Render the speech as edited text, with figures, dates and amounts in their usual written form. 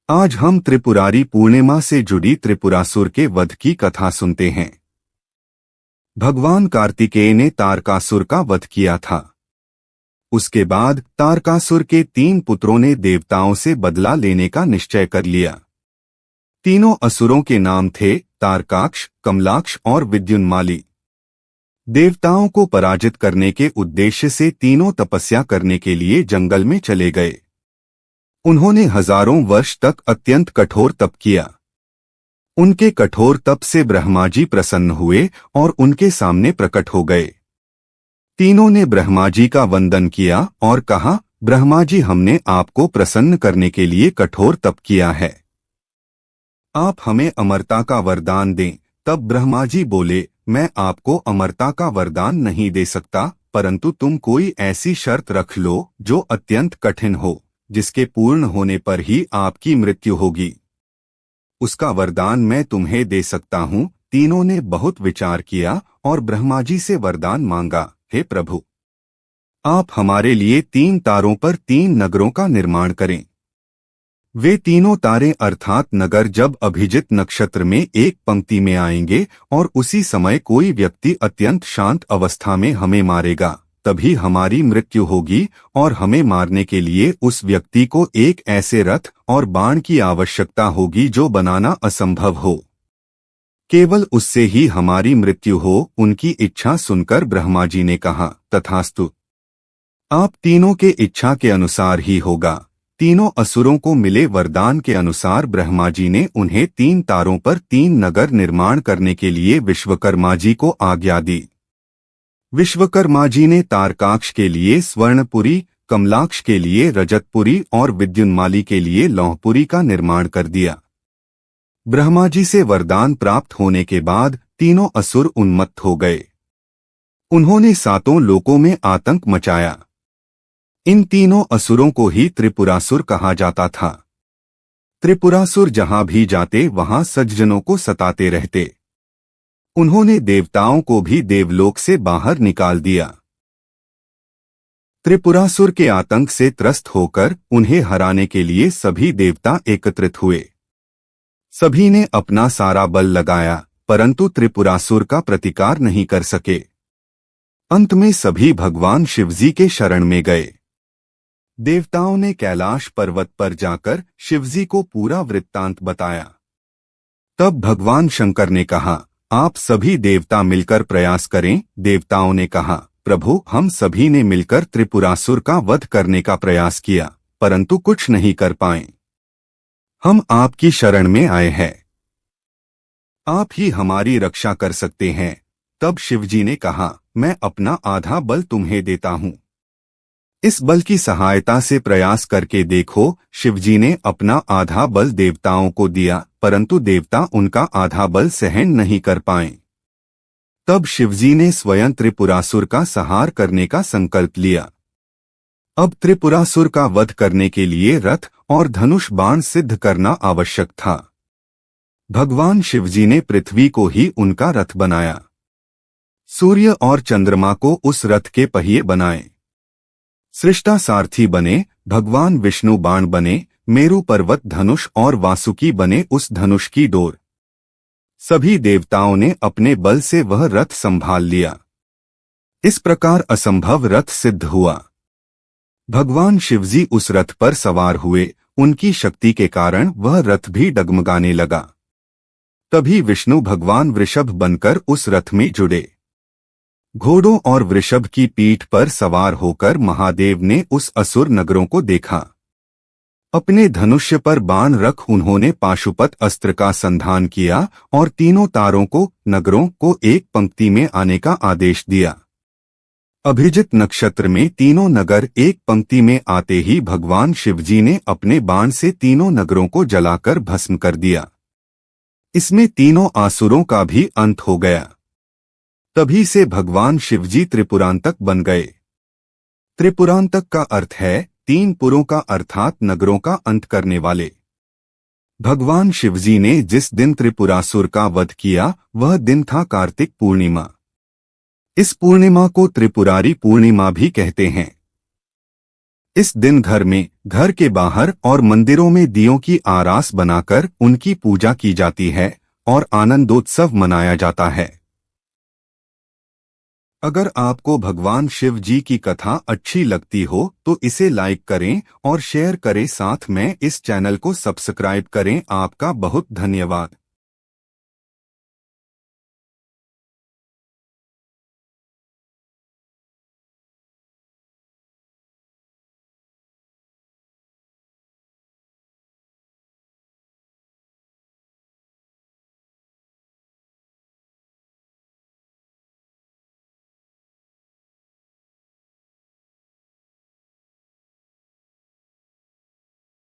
आज हम त्रिपुरारी पूर्णिमा से जुड़ी त्रिपुरासुर के वध की कथा सुनते हैं। भगवान कार्तिकेय ने तारकासुर का वध किया था। उसके बाद तारकासुर के 3 पुत्रों ने देवताओं से बदला लेने का निश्चय कर लिया। तीनों असुरों के नाम थे तारकाक्ष, कमलाक्ष और विद्युन्माली। देवताओं को पराजित करने के उद्देश्य से तीनों तपस्या करने के लिए जंगल में चले गए। उन्होंने हजारों वर्ष तक अत्यंत कठोर तप किया। उनके कठोर तप से ब्रह्मा जी प्रसन्न हुए और उनके सामने प्रकट हो गए। तीनों ने ब्रह्मा जी का वंदन किया और कहा, ब्रह्मा जी, हमने आपको प्रसन्न करने के लिए कठोर तप किया है। आप हमें अमरता का वरदान दें। तब ब्रह्मा जी बोले, मैं आपको अमरता का वरदान नहीं दे सकता, परंतु तुम कोई ऐसी शर्त रख लो जो अत्यंत कठिन हो, जिसके पूर्ण होने पर ही आपकी मृत्यु होगी। उसका वरदान मैं तुम्हें दे सकता हूँ। तीनों ने बहुत विचार किया और ब्रह्मा जी से वरदान मांगा, हे प्रभु, आप हमारे लिए 3 तारों पर 3 नगरों का निर्माण करें। वे तीनों तारे अर्थात नगर जब अभिजित नक्षत्र में एक पंक्ति में आएंगे और उसी समय कोई व्यक्ति अत्यंत शांत अवस्था में हमें मारेगा, तभी हमारी मृत्यु होगी और हमें मारने के लिए उस व्यक्ति को एक ऐसे रथ और बाण की आवश्यकता होगी जो बनाना असंभव हो। केवल उससे ही हमारी मृत्यु हो। उनकी इच्छा सुनकर ब्रह्मा जी ने कहा, तथास्तु, आप तीनों के इच्छा के अनुसार ही होगा। तीनों असुरों को मिले वरदान के अनुसार ब्रह्मा जी ने उन्हें 3 तारों पर 3 नगर निर्माण करने के लिए विश्वकर्मा जी को आज्ञा दी। विश्वकर्मा जी ने तारकाक्ष के लिए स्वर्णपुरी, कमलाक्ष के लिए रजतपुरी और विद्युन्माली के लिए लौहपुरी का निर्माण कर दिया। ब्रह्मा जी से वरदान प्राप्त होने के बाद तीनों असुर उन्मत्त हो गए। उन्होंने 7 लोकों में आतंक मचाया। इन तीनों असुरों को ही त्रिपुरासुर कहा जाता था। त्रिपुरासुर जहां भी जाते वहां सज्जनों को सताते रहते। उन्होंने देवताओं को भी देवलोक से बाहर निकाल दिया। त्रिपुरासुर के आतंक से त्रस्त होकर उन्हें हराने के लिए सभी देवता एकत्रित हुए। सभी ने अपना सारा बल लगाया, परंतु त्रिपुरासुर का प्रतिकार नहीं कर सके। अंत में सभी भगवान शिवजी के शरण में गए। देवताओं ने कैलाश पर्वत पर जाकर शिवजी को पूरा वृत्तांत बताया। तब भगवान शंकर ने कहा, आप सभी देवता मिलकर प्रयास करें। देवताओं ने कहा, प्रभु, हम सभी ने मिलकर त्रिपुरासुर का वध करने का प्रयास किया, परंतु कुछ नहीं कर पाए। हम आपकी शरण में आए हैं। आप ही हमारी रक्षा कर सकते हैं। तब शिवजी ने कहा, मैं अपना आधा बल तुम्हें देता हूं। इस बल की सहायता से प्रयास करके देखो। शिवजी ने अपना आधा बल देवताओं को दिया, परंतु देवता उनका आधा बल सहन नहीं कर पाए। तब शिवजी ने स्वयं त्रिपुरासुर का संहार करने का संकल्प लिया। अब त्रिपुरासुर का वध करने के लिए रथ और धनुष बाण सिद्ध करना आवश्यक था। भगवान शिवजी ने पृथ्वी को ही उनका रथ बनाया। सूर्य और चंद्रमा को उस रथ के पहिए बनाए। सृष्टा सारथी बने, भगवान विष्णु बाण बने, मेरु पर्वत धनुष और वासुकी बने उस धनुष की डोर। सभी देवताओं ने अपने बल से वह रथ संभाल लिया। इस प्रकार असंभव रथ सिद्ध हुआ। भगवान शिवजी उस रथ पर सवार हुए। उनकी शक्ति के कारण वह रथ भी डगमगाने लगा। तभी विष्णु भगवान वृषभ बनकर उस रथ में जुड़े। घोड़ों और वृषभ की पीठ पर सवार होकर महादेव ने उस असुर नगरों को देखा। अपने धनुष्य पर बाण रख उन्होंने पाशुपत अस्त्र का संधान किया और तीनों तारों को, नगरों को एक पंक्ति में आने का आदेश दिया। अभिजित नक्षत्र में तीनों नगर एक पंक्ति में आते ही भगवान शिवजी ने अपने बाण से तीनों नगरों को जलाकर भस्म कर दिया। इसमें तीनों आसुरों का भी अंत हो गया। तभी से भगवान शिवजी त्रिपुरांतक बन गए। त्रिपुरांतक का अर्थ है 3 पुरों का अर्थात नगरों का अंत करने वाले। भगवान शिवजी ने जिस दिन त्रिपुरासुर का वध किया वह दिन था कार्तिक पूर्णिमा। इस पूर्णिमा को त्रिपुरारी पूर्णिमा भी कहते हैं। इस दिन घर में, घर के बाहर और मंदिरों में दियों की आरास बनाकर उनकी पूजा की जाती है और आनंदोत्सव मनाया जाता है। अगर आपको भगवान शिव जी की कथा अच्छी लगती हो तो इसे लाइक करें और शेयर करें, साथ में इस चैनल को सब्सक्राइब करें। आपका बहुत धन्यवाद।